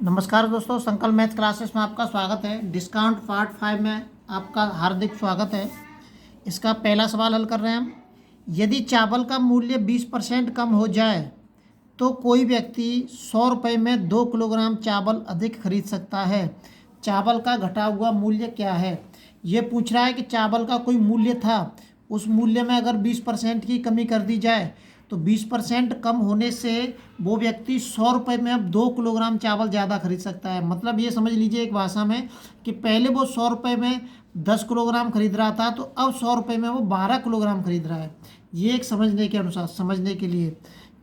नमस्कार दोस्तों, संकल्प मैथ क्लासेस में आपका स्वागत है। डिस्काउंट पार्ट 5 में आपका हार्दिक स्वागत है। इसका पहला सवाल हल कर रहे हैं हम। यदि चावल का मूल्य 20% कम हो जाए तो कोई व्यक्ति 100 रुपये में 2 किलोग्राम चावल अधिक खरीद सकता है। चावल का घटा हुआ मूल्य क्या है? ये पूछ रहा है कि चावल का कोई मूल्य था, उस मूल्य में अगर 20% की कमी कर दी जाए तो 20% कम होने से वो व्यक्ति 100 रुपये में अब 2 किलोग्राम चावल ज़्यादा खरीद सकता है। मतलब ये समझ लीजिए एक भाषा में कि पहले वो 100 रुपये में 10 किलोग्राम खरीद रहा था, तो अब 100 रुपये में वो 12 किलोग्राम खरीद रहा है। ये एक समझने के अनुसार, समझने के लिए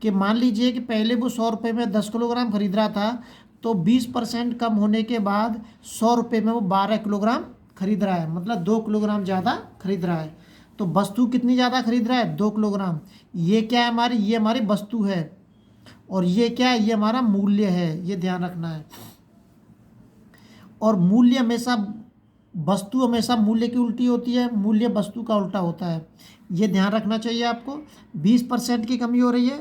कि मान लीजिए कि पहले वो 100 रुपये में 10 किलोग्राम खरीद रहा था, तो 20% कम होने के बाद 100 रुपये में वो 12 किलोग्राम खरीद रहा है, मतलब 2 किलोग्राम ज़्यादा खरीद रहा है। तो वस्तु कितनी ज़्यादा खरीद रहा है? 2 किलोग्राम। ये क्या है हमारी? ये हमारी वस्तु है। और ये क्या है? ये हमारा मूल्य है, ये ध्यान रखना है। और मूल्य हमेशा, वस्तु हमेशा मूल्य की उल्टी होती है, मूल्य वस्तु का उल्टा होता है, ये ध्यान रखना चाहिए आपको। 20% की कमी हो रही है,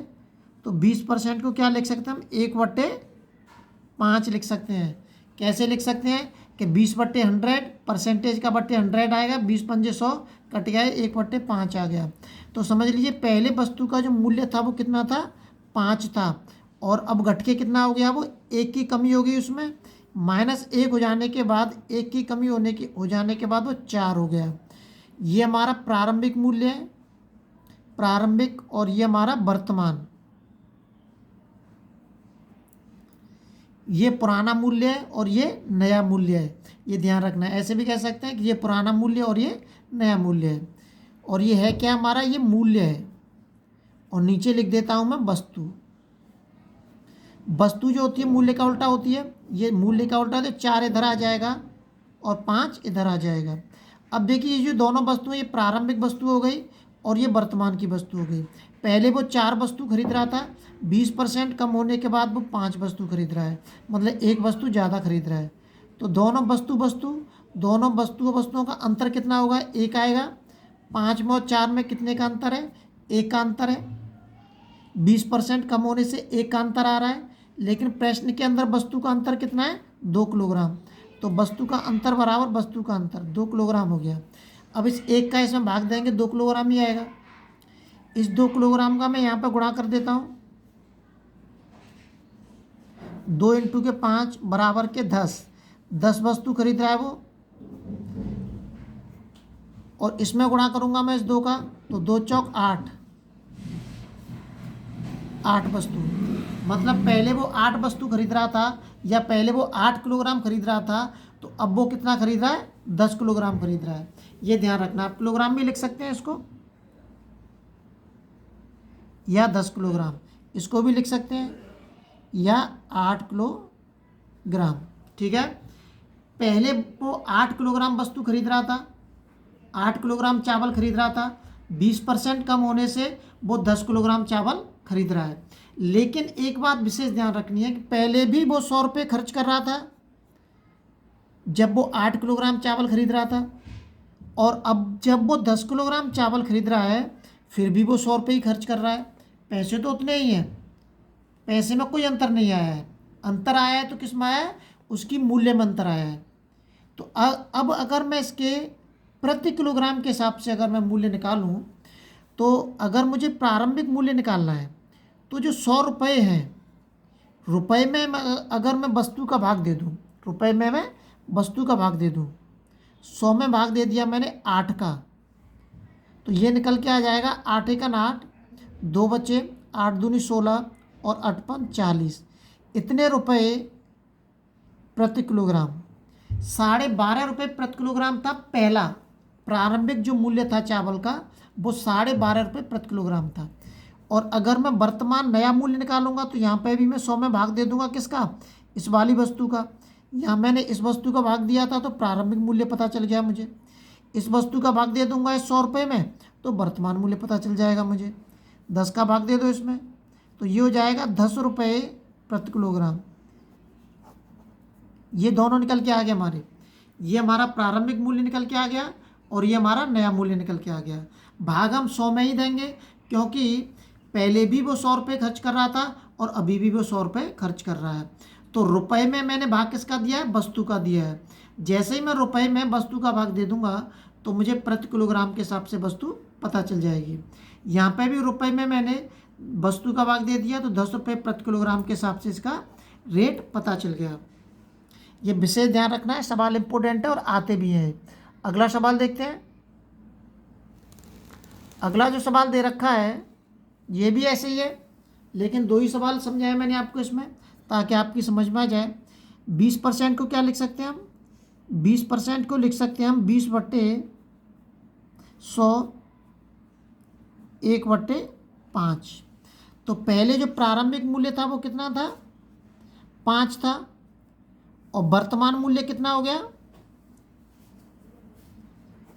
तो 20% को क्या लिख सकते हैं हम? 1/5 लिख सकते हैं। कैसे लिख सकते हैं कि 20/100, परसेंटेज का बट्टे 100 आएगा, 20 पंजे 100 कट गया, 1/5 आ गया। तो समझ लीजिए पहले वस्तु का जो मूल्य था वो कितना था? 5 था, और अब घट के कितना हो गया? वो 1 की कमी हो गई उसमें। -1 हो जाने के बाद, 1 की कमी हो जाने के बाद वो 4 हो गया। ये हमारा प्रारंभिक मूल्य है, प्रारंभिक, और ये हमारा वर्तमान, ये पुराना मूल्य है और ये नया मूल्य है। ये ध्यान रखना है। ऐसे भी कह सकते हैं कि ये पुराना मूल्य और ये नया मूल्य है। और ये है क्या हमारा? ये मूल्य है। और नीचे लिख देता हूँ मैं वस्तु। वस्तु जो होती है मूल्य का उल्टा होती है। ये मूल्य का उल्टा तो 4 इधर आ जाएगा और 5 इधर आ जाएगा। अब देखिए ये जो दोनों वस्तु हैं, ये प्रारंभिक वस्तु हो गई और ये वर्तमान की वस्तु हो गई। पहले वो 4 वस्तु खरीद रहा था, 20% कम होने के बाद वो 5 वस्तु खरीद रहा है, मतलब एक वस्तु ज़्यादा खरीद रहा है। तो दोनों वस्तुओं का अंतर कितना होगा? 1 आएगा। 5 में और 4 में कितने का अंतर है? 1 का अंतर है। 20% कम होने से 1 का अंतर आ रहा है, लेकिन प्रश्न के अंदर वस्तु का अंतर कितना है? 2 किलोग्राम। तो वस्तु का अंतर बराबर वस्तु का अंतर, 2 किलोग्राम हो गया। अब इस 1 का इसमें भाग देंगे, 2 किलोग्राम ही आएगा। इस 2 किलोग्राम का मैं यहाँ पर गुणा कर देता हूँ। 2 × 5 बराबर के 10। 10 वस्तु खरीद रहा है वो, और इसमें गुणा करूँगा मैं इस 2 का, तो 2 चौक 8, 8 वस्तु। मतलब पहले वो 8 वस्तु खरीद रहा था, या पहले वो 8 किलोग्राम खरीद रहा था, तो अब वो कितना खरीद रहा है? 10 किलोग्राम खरीद रहा है। ये ध्यान रखना। आप किलोग्राम भी लिख सकते हैं इसको, या 10 किलोग्राम, इसको भी लिख सकते हैं, या 8 किलोग्राम। ठीक है। पहले वो 8 किलोग्राम वस्तु खरीद रहा था, 8 किलोग्राम चावल खरीद रहा था। 20% कम होने से वो 10 किलोग्राम चावल खरीद रहा है। लेकिन एक बात विशेष ध्यान रखनी है कि पहले भी वो 100 रुपये खर्च कर रहा था जब वो 8 किलोग्राम चावल खरीद रहा था, और अब जब वो 10 किलोग्राम चावल खरीद रहा है फिर भी वो 100 रुपये ही खर्च कर रहा है। पैसे तो उतने ही हैं, पैसे में कोई अंतर नहीं आया है। अंतर आया है तो किस में आया है? उसकी मूल्य में अंतर आया है। तो अब अगर मैं इसके प्रति किलोग्राम के हिसाब से अगर मैं मूल्य निकालूं, तो अगर मुझे प्रारंभिक मूल्य निकालना है, तो जो 100 रुपये हैं, रुपये में अगर मैं वस्तु का भाग दे दूं, रुपये में मैं वस्तु का भाग दे दूं, 100 में भाग दे दिया मैंने 8 का, तो ये निकल के आ जाएगा 8 × 8, 2 बचे, 8 दूनी 16 और 8 पंच 40। इतने रुपये प्रति किलोग्राम। 12.5 रुपये प्रति किलोग्राम था पहला प्रारंभिक जो मूल्य था चावल का, वो 12.5 रुपये प्रति किलोग्राम था। और अगर मैं वर्तमान नया मूल्य निकालूंगा तो यहाँ पे भी मैं 100 में भाग दे दूंगा, किसका? इस वाली वस्तु का। यहाँ मैंने इस वस्तु का भाग दिया था तो प्रारंभिक मूल्य पता चल गया मुझे। इस वस्तु का भाग दे दूंगा इस 100 रुपये में, तो वर्तमान मूल्य पता चल जाएगा मुझे। 10 का भाग दे दो इसमें, तो ये हो जाएगा 10 रुपये प्रति किलोग्राम। ये दोनों निकल के आ गया हमारे। ये हमारा प्रारंभिक मूल्य निकल के आ गया और ये हमारा नया मूल्य निकल के आ गया। भाग हम 100 में ही देंगे, क्योंकि पहले भी वो 100 रुपये खर्च कर रहा था और अभी भी वो 100 रुपये खर्च कर रहा है। तो रुपए में मैंने भाग किसका दिया है, वस्तु का दिया है। जैसे ही मैं रुपए में वस्तु का भाग दे दूंगा तो मुझे प्रति किलोग्राम के हिसाब से वस्तु पता चल जाएगी। यहाँ पे भी रुपए में मैंने वस्तु का भाग दे दिया तो 10 रुपये प्रति किलोग्राम के हिसाब से इसका रेट पता चल गया। ये विशेष ध्यान रखना है, सवाल इंपोर्टेंट है और आते भी हैं। अगला सवाल देखते हैं। अगला जो सवाल दे रखा है ये भी ऐसे ही है, लेकिन 2 ही सवाल समझाए मैंने आपको इसमें ताकि आपकी समझ में आ जाए। 20% को क्या लिख सकते हैं हम, 20% को लिख सकते हैं हम 20/100 1/5। तो पहले जो प्रारंभिक मूल्य था वो कितना था, 5 था, और वर्तमान मूल्य कितना हो गया,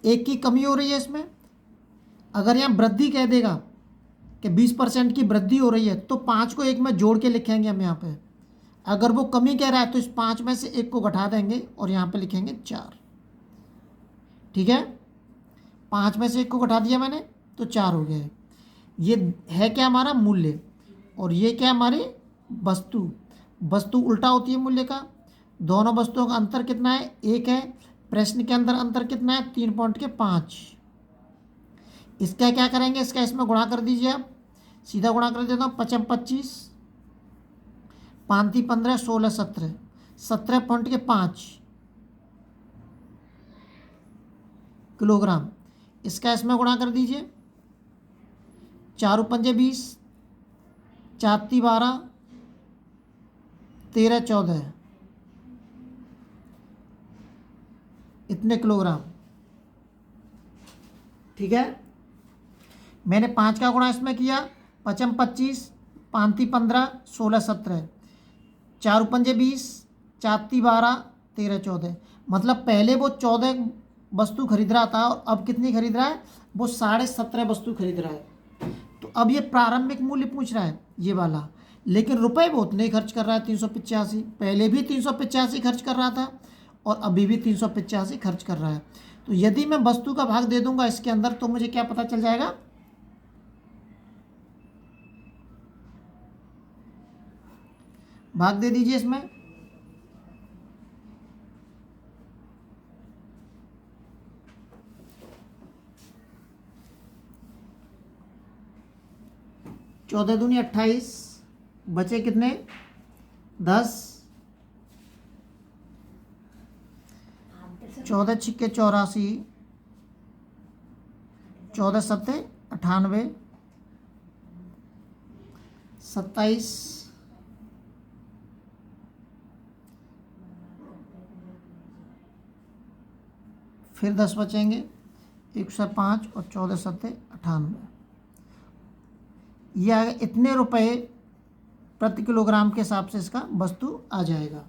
1 की कमी हो रही है इसमें। अगर यहाँ वृद्धि कह देगा कि 20% की वृद्धि हो रही है तो 5 को 1 में जोड़ के लिखेंगे हम यहाँ पे। अगर वो कमी कह रहा है तो इस 5 में से 1 को घटा देंगे और यहाँ पे लिखेंगे 4। ठीक है, 5 में से 1 को घटा दिया मैंने तो 4 हो गया। ये है क्या हमारा मूल्य, और ये क्या हमारी वस्तु। वस्तु उल्टा होती है मूल्य का। दोनों वस्तुओं का अंतर कितना है, 1 है। प्रश्न के अंदर अंतर कितना है, 3.5। इसका क्या करेंगे, इसका इसमें गुणा कर दीजिए आप, सीधा गुणा कर देता हूँ। 5 25, 5 15, 16 17, 17.5 किलोग्राम। इसका इसमें गुणा कर दीजिए, 4 पंजे 20, 4 12, 13 14, इतने किलोग्राम। ठीक है, मैंने 5 का गुणा इसमें किया, 5 25, 5 15, 16 17, 4 पंजे 20, 4 12, 13 14। मतलब पहले वो 14 वस्तु खरीद रहा था और अब कितनी खरीद रहा है, वो 17.5 वस्तु खरीद रहा है। तो अब ये प्रारंभिक मूल्य पूछ रहा है ये वाला, लेकिन रुपए वो उतने ही खर्च कर रहा है, 385। पहले भी 385 खर्च कर रहा था और अभी भी 385 खर्च कर रहा है। तो यदि मैं वस्तु का भाग दे दूंगा इसके अंदर तो मुझे क्या पता चल जाएगा, भाग दे दीजिए इसमें। चौदह दूनी 28, बचे कितने, 10, 14 छिक्के 84, 14 सत्ते 98, 27, फिर 10 बचेंगे, 105 और 14 सत्ते 98। ये आ गया, इतने रुपए प्रति किलोग्राम के हिसाब से इसका वस्तु आ जाएगा।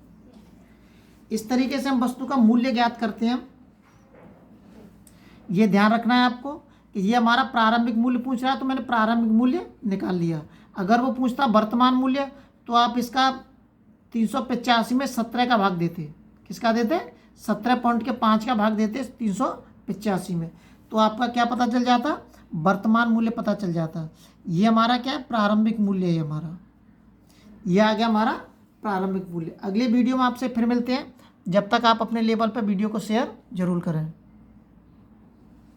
इस तरीके से हम वस्तु का मूल्य ज्ञात करते हैं। ये ध्यान रखना है आपको कि ये हमारा प्रारंभिक मूल्य पूछ रहा है तो मैंने प्रारंभिक मूल्य निकाल लिया। अगर वो पूछता वर्तमान मूल्य तो आप इसका 385 में 17 का भाग देते। किसका देते, 17.5 का भाग देते 385 में, तो आपका क्या पता चल जाता, वर्तमान मूल्य पता चल जाता। ये हमारा क्या है, प्रारंभिक मूल्य है हमारा। ये आ गया हमारा प्रारंभिक मूल्य। अगले वीडियो में आपसे फिर मिलते हैं। जब तक आप अपने लेवल पर वीडियो को शेयर जरूर करें।